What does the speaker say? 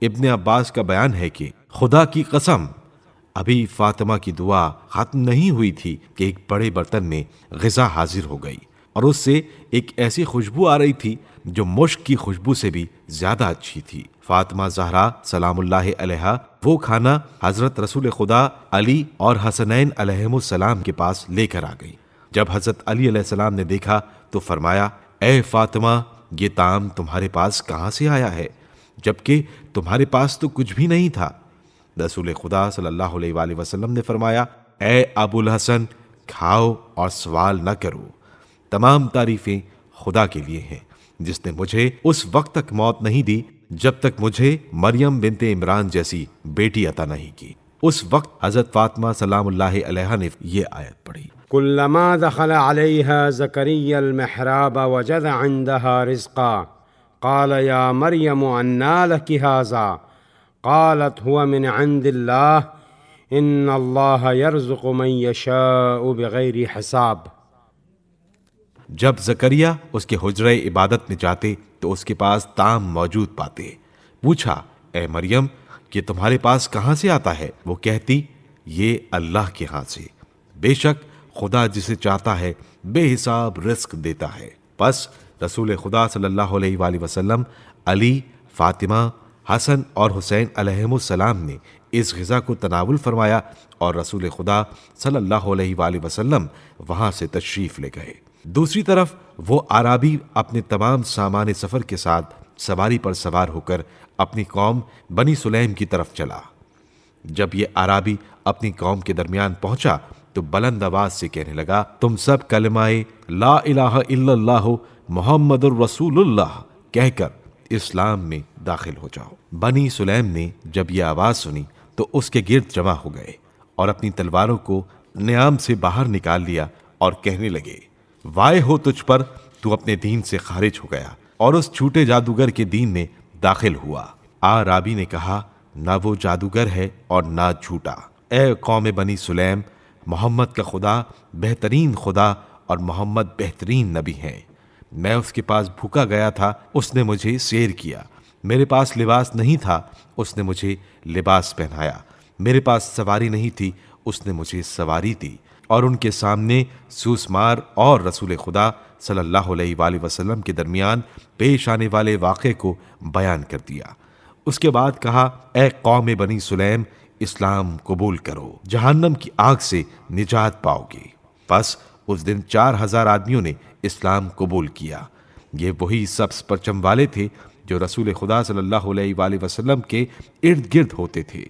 ابن عباس کا بیان ہے کہ خدا کی قسم ابھی فاطمہ کی دعا ختم نہیں ہوئی تھی کہ ایک بڑے برتن میں غذا حاضر ہو گئی اور اس سے ایک ایسی خوشبو آ رہی تھی جو مشک کی خوشبو سے بھی زیادہ اچھی تھی۔ فاطمہ زہرا سلام اللہ علیہا وہ کھانا حضرت رسول خدا علی اور حسنین علیہم السلام کے پاس لے کر آ گئی۔ جب حضرت علی علیہ السلام نے دیکھا تو فرمایا، اے فاطمہ، یہ طعام تمہارے پاس کہاں سے آیا ہے جبکہ تمہارے پاس تو کچھ بھی نہیں تھا؟ رسول خدا صلی اللہ علیہ وآلہ وسلم نے فرمایا، اے ابو الحسن، کھاؤ اور سوال نہ کرو، تمام تعریفیں خدا کے لیے ہیں جس نے مجھے اس وقت تک موت نہیں دی جب تک مجھے مریم بنت عمران جیسی بیٹی عطا نہیں کی۔ اس وقت حضرت فاطمہ سلام اللہ علیہا نے یہ آیت پڑھی، كلما دخل عليها زكريا المحراب وجد عندها رزقا قال يا مريم أنى لك هذا قالت هو من عند الله إن الله يرزق من يشاء بغير حساب۔ جب زکریا اس کے حجرہ عبادت میں جاتے تو اس کے پاس طعام موجود پاتے۔ پوچھا، اے مریم، یہ تمہارے پاس کہاں سے آتا ہے؟ وہ کہتی، یہ اللہ کے ہاں سے، بے شک خدا جسے چاہتا ہے بے حساب رزق دیتا ہے۔ پس رسول خدا صلی اللہ علیہ وآلہ وسلم، علی، فاطمہ، حسن اور حسین علیہم السلام نے اس غذا کو تناول فرمایا اور رسول خدا صلی اللہ علیہ وآلہ وسلم وہاں سے تشریف لے گئے۔ دوسری طرف وہ اعرابی اپنے تمام سامان سفر کے ساتھ سواری پر سوار ہو کر اپنی قوم بنی سلیم کی طرف چلا۔ جب یہ اعرابی اپنی قوم کے درمیان پہنچا تو بلند آواز سے کہنے لگا، تم سب کلمہ لا الہ الا اللہ محمد الرسول اللہ کہہ کر اسلام میں داخل ہو جاؤ۔ بنی سلیم نے جب یہ آواز سنی تو اس کے گرد جمع ہو گئے اور اپنی تلواروں کو نیام سے باہر نکال لیا اور کہنے لگے، وائے ہو تجھ پر، تو اپنے دین سے خارج ہو گیا اور اس جھوٹے جادوگر کے دین میں داخل ہوا۔ اعرابی نے کہا، نہ وہ جادوگر ہے اور نہ جھوٹا۔ اے قوم بنی سلیم، محمد کا خدا بہترین خدا اور محمد بہترین نبی ہیں۔ میں اس کے پاس بھوکا گیا تھا، اس نے مجھے سیر کیا۔ میرے پاس لباس نہیں تھا، اس نے مجھے لباس پہنایا۔ میرے پاس سواری نہیں تھی، اس نے مجھے سواری دی۔ اور ان کے سامنے سوسمار اور رسول خدا صلی اللہ علیہ وآلہ وسلم کے درمیان پیش آنے والے واقعے کو بیان کر دیا۔ اس کے بعد کہا، اے قوم بنی سلیم، اسلام قبول کرو، جہنم کی آگ سے نجات پاؤ گے۔ پس اس دن 4000 آدمیوں نے اسلام قبول کیا۔ یہ وہی سبز پرچم والے تھے جو رسول خدا صلی اللہ علیہ وآلہ وسلم کے ارد گرد ہوتے تھے۔